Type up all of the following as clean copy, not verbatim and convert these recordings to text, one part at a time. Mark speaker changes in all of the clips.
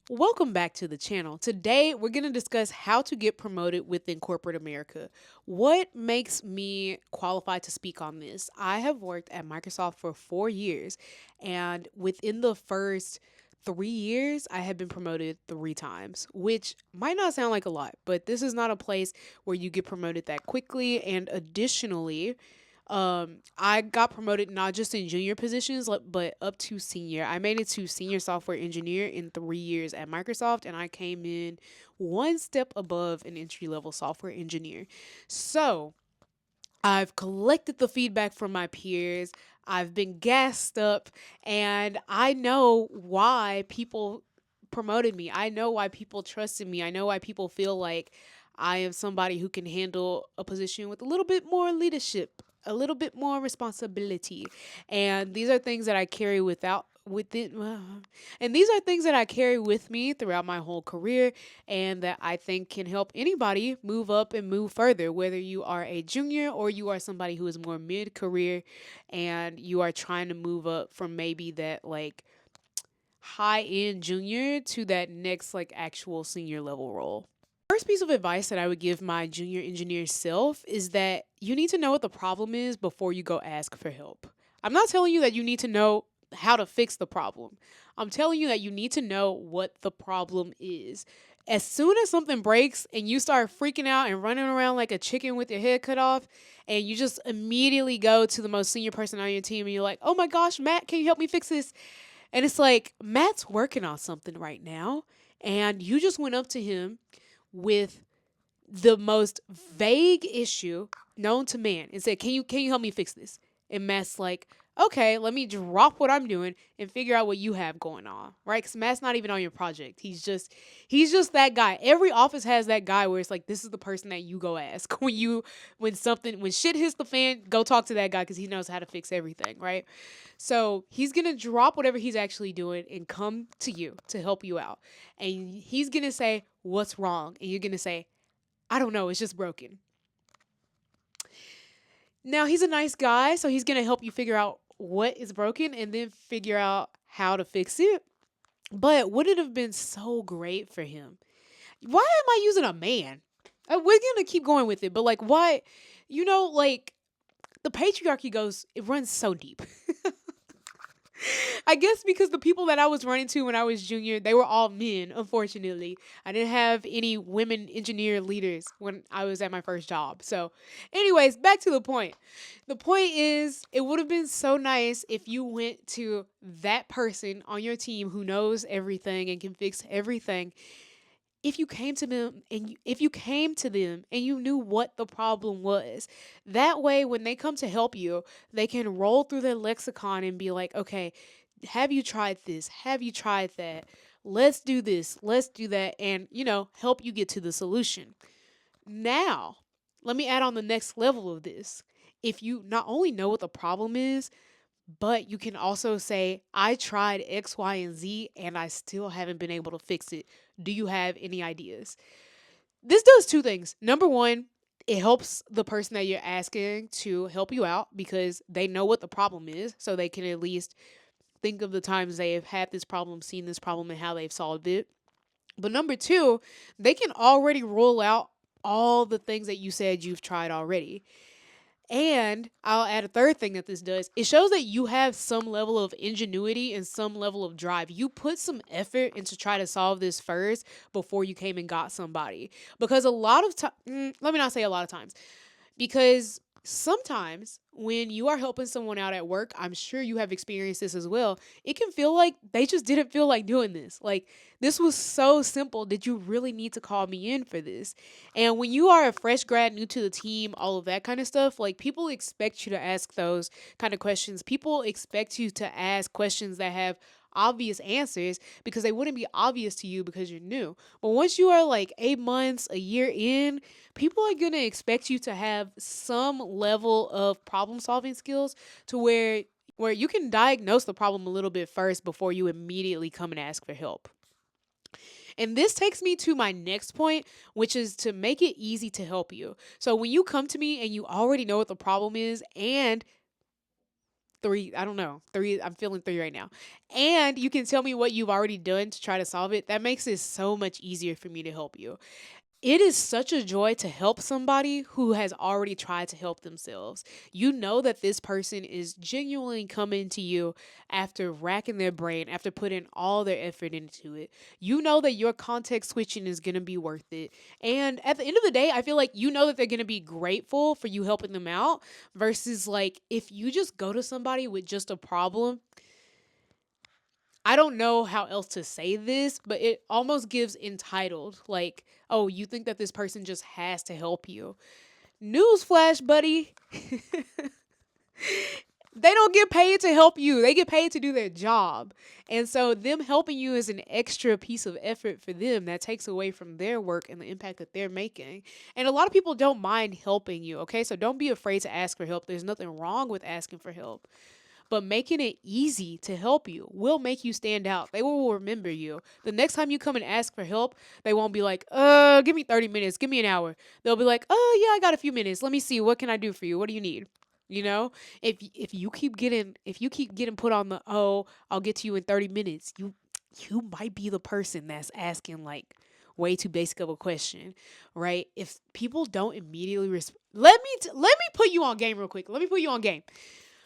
Speaker 1: Welcome back to the channel. Today, we're going to discuss how to get promoted within corporate America. What makes me qualified to speak on this? I have worked at Microsoft for 4 years, and within the first 3 years, I have been promoted 3 times, which might not sound like a lot, but this is not a place where you get promoted that quickly. And additionally, I got promoted not just in junior positions, but up to senior. I made it to senior software engineer in 3 years at Microsoft, and I came in one step above an entry level software engineer. So I've collected the feedback from my peers. I've been gassed up, and I know why people promoted me. I know why people trusted me. I know why people feel like I am somebody who can handle a position with a little bit more leadership, a little bit more responsibility. And these are things that I carry without within and these are things that I carry with me throughout my whole career and that I think can help anybody move up and move further, whether you are a junior or you are somebody who is more mid career and you are trying to move up from maybe that like high end junior to that next like actual senior level role. First piece of advice that I would give my junior engineer self is that you need to know what the problem is before you go ask for help. I'm not telling you that you need to know how to fix the problem. I'm telling you that you need to know what the problem is. As soon as something breaks and you start freaking out and running around like a chicken with your head cut off, and you just immediately go to the most senior person on your team and you're like, oh my gosh, Matt, can you help me fix this? And it's like, Matt's working on something right now. And you just went up to him with the most vague issue known to man and said, "Can you help me fix this?" And Matt's like, "Okay, let me drop what I'm doing and figure out what you have going on." Right? Cuz Matt's not even on your project. He's just that guy. Every office has that guy where it's like this is the person that you go ask when shit hits the fan, go talk to that guy cuz he knows how to fix everything, right? So, he's going to drop whatever he's actually doing and come to you to help you out. And he's going to say, "What's wrong?" And you're going to say, "I don't know, it's just broken." Now, he's a nice guy, so he's going to help you figure out what is broken and then figure out how to fix it. But would it have been so great for him? Why am I using a man? We're going to keep going with it, but like, why? Like, the patriarchy it runs so deep. I guess because the people that I was running to when I was junior, they were all men, unfortunately. I didn't have any women engineer leaders when I was at my first job. So, anyways, back to the point. The point is, it would have been so nice if you went to that person on your team who knows everything and can fix everything, if you came to them and you knew what the problem was. That way when they come to help you, they can roll through their lexicon and be like, "Okay, have you tried this? Have you tried that? Let's do this, let's do that," and help you get to the solution. Now, let me add on the next level of this. If you not only know what the problem is, but you can also say, "I tried X, Y, and Z and I still haven't been able to fix it. Do you have any ideas?" This does two things. Number one, it helps the person that you're asking to help you out because they know what the problem is. So they can at least think of the times they have had this problem, seen this problem, and how they've solved it. But number two, they can already roll out all the things that you said you've tried already. And I'll add a third thing that this does. It shows that you have some level of ingenuity and some level of drive. You put some effort into try to solve this first before you came and got somebody. Because a lot of time, let me not say a lot of times, because sometimes when you are helping someone out at work, I'm sure you have experienced this as well. It can feel like they just didn't feel like doing this. Like, this was so simple. Did you really need to call me in for this? And when you are a fresh grad, new to the team, all of that kind of stuff, like, people expect you to ask those kind of questions. People expect you to ask questions that have obvious answers because they wouldn't be obvious to you because you're new. But once you are like 8 months, a year in, people are going to expect you to have some level of problem solving skills to where you can diagnose the problem a little bit first before you immediately come and ask for help. And this takes me to my next point, which is to make it easy to help you. So when you come to me and you already know what the problem is and three. I don't know. Three. I'm feeling three right now. And you can tell me what you've already done to try to solve it. That makes it so much easier for me to help you. It is such a joy to help somebody who has already tried to help themselves. You know that this person is genuinely coming to you after racking their brain, after putting all their effort into it. You know that your context switching is going to be worth it. And at the end of the day, I feel like you know that they're going to be grateful for you helping them out versus like if you just go to somebody with just a problem. I don't know how else to say this, but it almost gives entitled. Like, oh, you think that this person just has to help you. Newsflash, buddy. They don't get paid to help you. They get paid to do their job. And so them helping you is an extra piece of effort for them that takes away from their work and the impact that they're making. And a lot of people don't mind helping you, okay? So don't be afraid to ask for help. There's nothing wrong with asking for help. But making it easy to help you will make you stand out. They will remember you. The next time you come and ask for help, they won't be like, give me 30 minutes, give me an hour. They'll be like, oh yeah, I got a few minutes. Let me see. What can I do for you? What do you need? You know, if you keep getting put on the I'll get to you in 30 minutes, you might be the person that's asking like way too basic of a question, right? If people don't immediately let me put you on game real quick. Let me put you on game.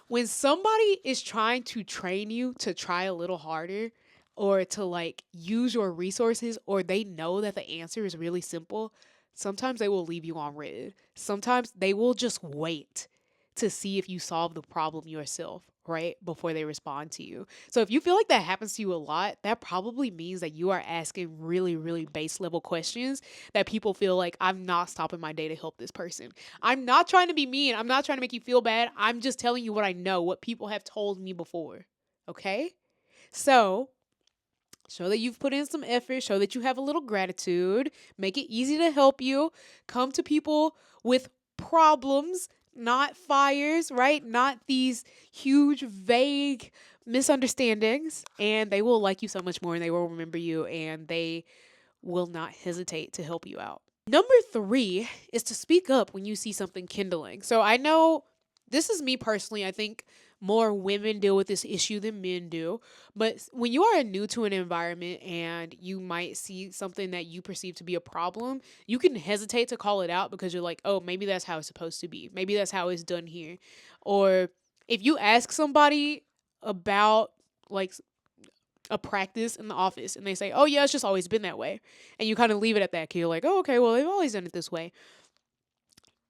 Speaker 1: When somebody is trying to train you to try a little harder or to like use your resources or they know that the answer is really simple, sometimes they will leave you on red. Sometimes they will just wait to see if you solve the problem yourself, right? Before they respond to you. So if you feel like that happens to you a lot, that probably means that you are asking really, really base level questions that people feel like I'm not stopping my day to help this person. I'm not trying to be mean. I'm not trying to make you feel bad. I'm just telling you what I know, what people have told me before. Okay? So show that you've put in some effort, show that you have a little gratitude, make it easy to help you. Come to people with problems, not fires, right? Not these huge, vague misunderstandings. And they will like you so much more and they will remember you and they will not hesitate to help you out. Number three is to speak up when you see something kindling. So I know this is me personally. I think more women deal with this issue than men do. But when you are new to an environment and you might see something that you perceive to be a problem, you can hesitate to call it out because you're like, oh, maybe that's how it's supposed to be. Maybe that's how it's done here. Or if you ask somebody about like a practice in the office and they say, oh, yeah, it's just always been that way. And you kind of leave it at that. You're like, oh, okay, well, they've always done it this way.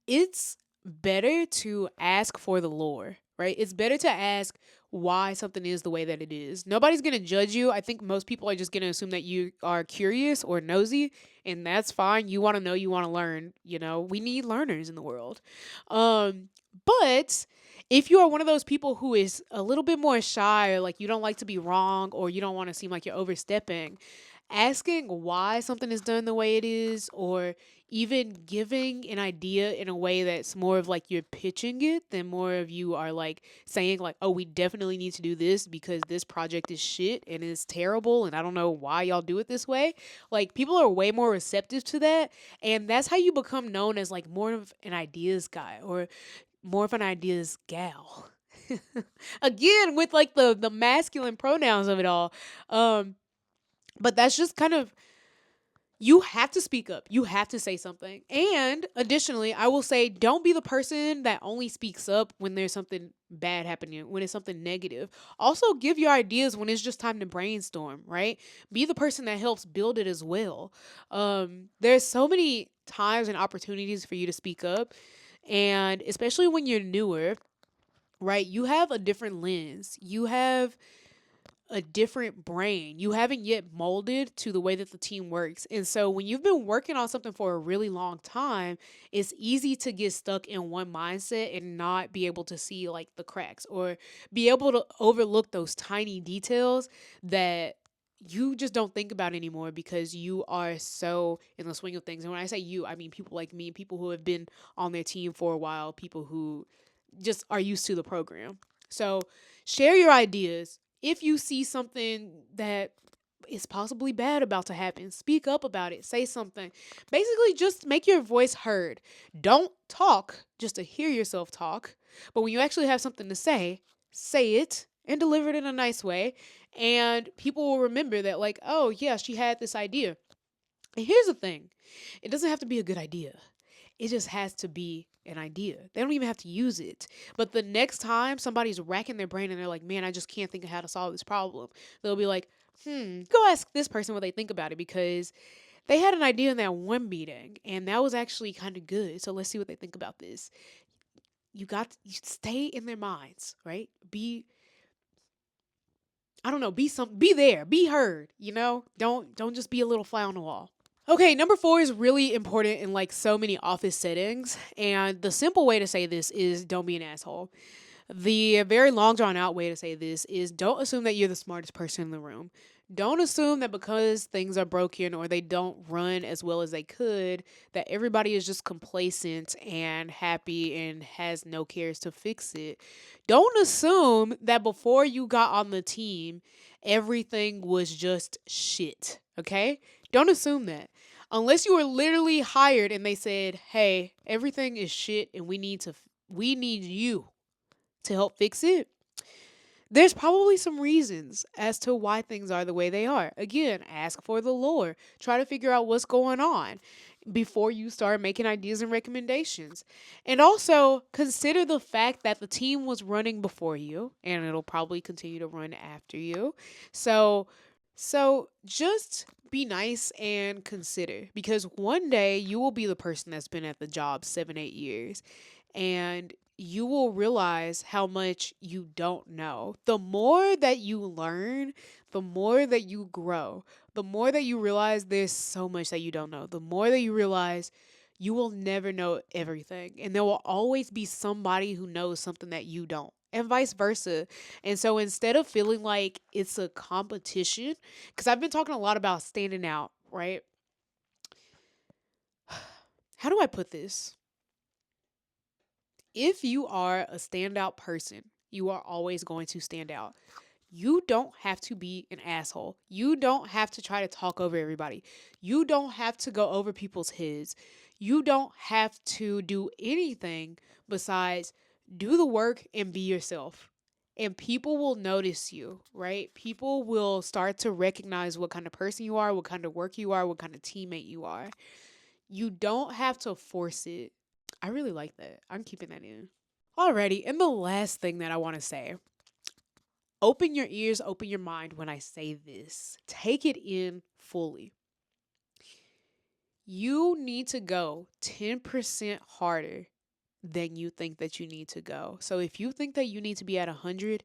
Speaker 1: It's better to ask for the lore, right? It's better to ask why something is the way that it is. Nobody's going to judge you. I think most people are just going to assume that you are curious or nosy, and that's fine. You want to know, you want to learn. You know, we need learners in the world. But if you are one of those people who is a little bit more shy, or like you don't like to be wrong, or you don't want to seem like you're overstepping, asking why something is done the way it is, or even giving an idea in a way that's more of like you're pitching it than more of you are like saying like, oh, we definitely need to do this because this project is shit and it's terrible and I don't know why y'all do it this way. Like people are way more receptive to that, and that's how you become known as like more of an ideas guy or more of an ideas gal. Again, with like the masculine pronouns of it all. But that's just kind of, you have to speak up. You have to say something. And additionally, I will say don't be the person that only speaks up when there's something bad happening, when it's something negative. Also, give your ideas when it's just time to brainstorm, right? Be the person that helps build it as well. There's so many times and opportunities for you to speak up. And especially when you're newer, right? You have a different lens. You have a different brain. You haven't yet molded to the way that the team works. And so when you've been working on something for a really long time, it's easy to get stuck in one mindset and not be able to see like the cracks or be able to overlook those tiny details that you just don't think about anymore because you are so in the swing of things. And when I say you, I mean people like me, people who have been on their team for a while, people who just are used to the program. So share your ideas. If you see something that is possibly bad about to happen, speak up about it. Say something. Basically, just make your voice heard. Don't talk just to hear yourself talk. But when you actually have something to say, say it and deliver it in a nice way. And people will remember that, like, oh, yeah, she had this idea. And here's the thing, it doesn't have to be a good idea. It just has to be an idea. They don't even have to use it. But the next time somebody's racking their brain and they're like, man, I just can't think of how to solve this problem, they'll be like, go ask this person what they think about it because they had an idea in that one meeting and that was actually kind of good. So let's see what they think about this. You stay in their minds, right? Be there, be heard, Don't just be a little fly on the wall. Okay, number 4 is really important in like so many office settings. And the simple way to say this is don't be an asshole. The very long drawn out way to say this is don't assume that you're the smartest person in the room. Don't assume that because things are broken or they don't run as well as they could, that everybody is just complacent and happy and has no cares to fix it. Don't assume that before you got on the team, everything was just shit. Okay? Don't assume that. Unless you were literally hired and they said, "Hey, everything is shit and we need you to help fix it." There's probably some reasons as to why things are the way they are. Again, ask for the lore. Try to figure out what's going on before you start making ideas and recommendations. And also consider the fact that the team was running before you and it'll probably continue to run after you. So just be nice and consider because one day you will be the person that's been at the job 7, 8 years and you will realize how much you don't know. The more that you learn, the more that you grow, the more that you realize there's so much that you don't know, the more that you realize you will never know everything. And there will always be somebody who knows something that you don't, and vice versa. And so instead of feeling like it's a competition, because I've been talking a lot about standing out, right? How do I put this? If you are a standout person, you are always going to stand out. You don't have to be an asshole. You don't have to try to talk over everybody. You don't have to go over people's heads. You don't have to do anything besides do the work and be yourself. And people will notice you, right? People will start to recognize what kind of person you are, what kind of work you are, what kind of teammate you are. You don't have to force it. I really like that. I'm keeping that in. Alrighty, and the last thing that I want to say, open your ears, open your mind when I say this. Take it in fully. You need to go 10% harder than you think that you need to go. So if you think that you need to be at 100,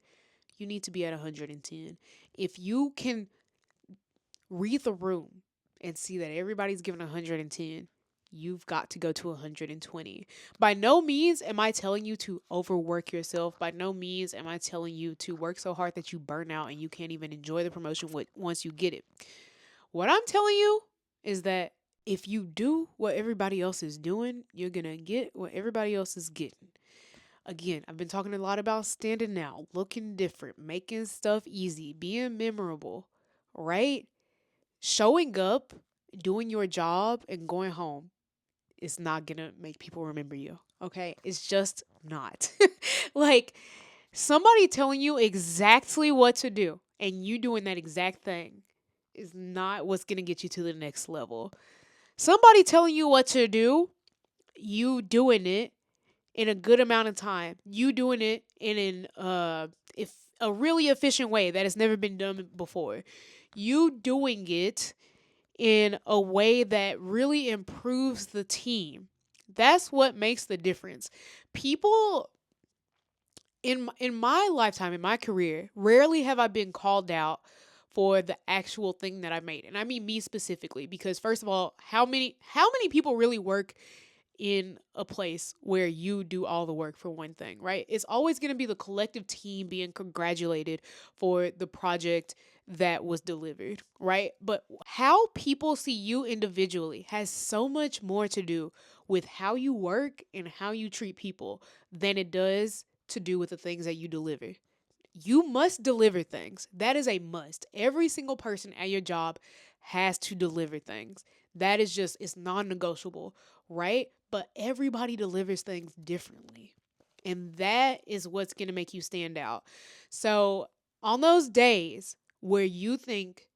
Speaker 1: you need to be at 110. If you can read the room and see that everybody's giving 110, you've got to go to 120. By no means am I telling you to overwork yourself. By no means am I telling you to work so hard that you burn out and you can't even enjoy the promotion once you get it. What I'm telling you is that if you do what everybody else is doing, you're going to get what everybody else is getting. Again, I've been talking a lot about standing out, looking different, making stuff easy, being memorable, right? Showing up, doing your job, and going home is not gonna make people remember you. Okay? It's just not. Like somebody telling you exactly what to do and you doing that exact thing is not what's gonna get you to the next level. Somebody telling you what to do, you doing it in a good amount of time, you doing it in if a really efficient way that has never been done before, you doing it in a way that really improves the team. That's what makes the difference. People in my lifetime, in my career, rarely have I been called out for the actual thing that I made. And I mean me specifically because first of all, how many people really work in a place where you do all the work for one thing, right? It's always going to be the collective team being congratulated for the project that was delivered, right? But how people see you individually has so much more to do with how you work and how you treat people than it does to do with the things that you deliver. You must deliver things. That is a must. Every single person at your job has to deliver things. That is just, it's non negotiable, right? But everybody delivers things differently. And that is what's going to make you stand out. So, on those days where you think,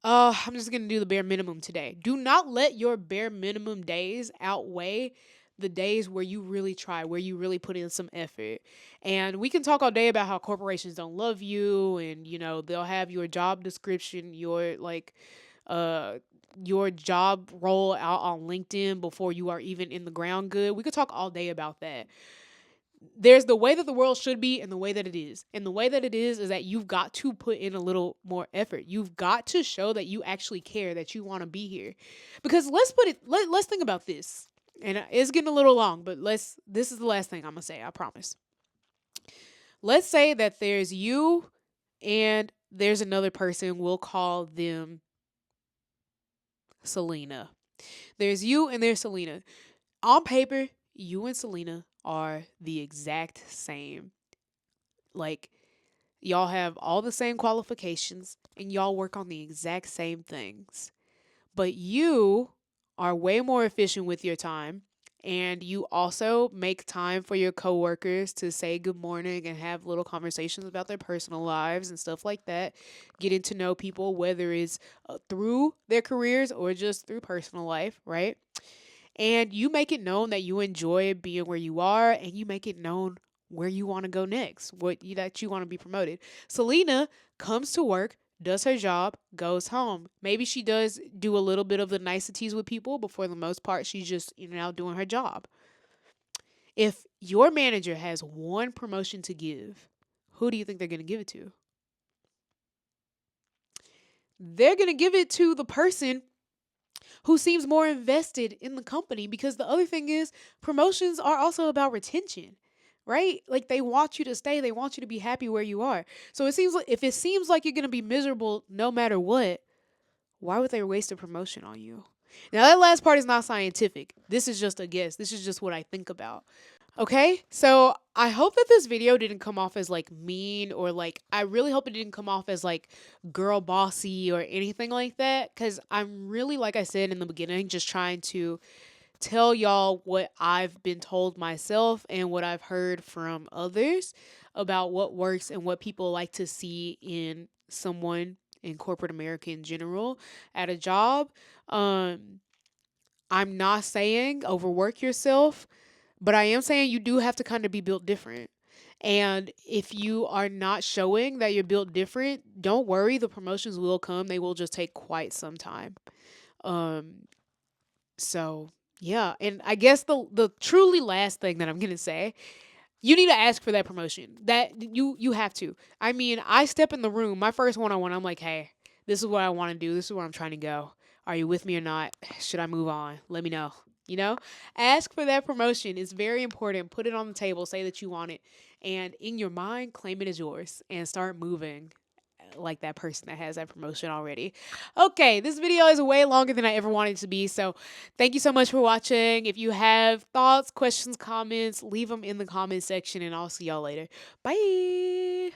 Speaker 1: oh, I'm just going to do the bare minimum today, do not let your bare minimum days outweigh the days where you really try, where you really put in some effort. And we can talk all day about how corporations don't love you and, they'll have your job description, uh, your job role out on LinkedIn before you are even in the ground good. We could talk all day about that. There's the way that the world should be and the way that it is. And the way that it is that you've got to put in a little more effort. You've got to show that you actually care, that you want to be here. Because let's think about this. And it's getting a little long, but this is the last thing I'm going to say, I promise. Let's say that there's you and there's another person, we'll call them Selena. There's you and there's Selena. On paper, you and Selena are the exact same. Like, y'all have all the same qualifications and y'all work on the exact same things. But you are way more efficient with your time, and you also make time for your coworkers to say good morning and have little conversations about their personal lives and stuff like that. Getting to know people, whether it's through their careers or just through personal life, right? And you make it known that you enjoy being where you are, and you make it known where you want to go next, that you want to be promoted. Selena comes to work, does her job, goes home. Maybe she does do a little bit of the niceties with people, but for the most part, she's just out doing her job. If your manager has one promotion to give, who do you think they're going to give it to? They're going to give it to the person who seems more invested in the company, because the other thing is promotions are also about retention, right? Like, they want you to stay, they want you to be happy where you are. So it seems like, if it seems like you're going to be miserable no matter what, why would they waste a promotion on you? Now, that last part is not scientific. This is just a guess. This is just what I think about. Okay, so I hope that this video didn't come off as like mean, or like, I really hope it didn't come off as like girl bossy or anything like that. Cause I'm really, like I said in the beginning, just trying to tell y'all what I've been told myself and what I've heard from others about what works and what people like to see in someone in corporate America in general at a job. Um, I'm not saying overwork yourself, but I am saying you do have to kind of be built different. And if you are not showing that you're built different, don't worry, the promotions will come. They will just take quite some time. Um so yeah, and I guess the truly last thing that I'm going to say, you need to ask for that promotion. That you have to. I mean, I step in the room, my first one-on-one, I'm like, "Hey, this is what I want to do. This is where I'm trying to go. Are you with me or not? Should I move on? Let me know." You know? Ask for that promotion. It's very important. Put it on the table, say that you want it, and in your mind, claim it as yours and start moving like that person that has that promotion already. Okay, this video is way longer than I ever wanted it to be. So thank you so much for watching. If you have thoughts, questions, comments, leave them in the comment section, and I'll see y'all later. Bye.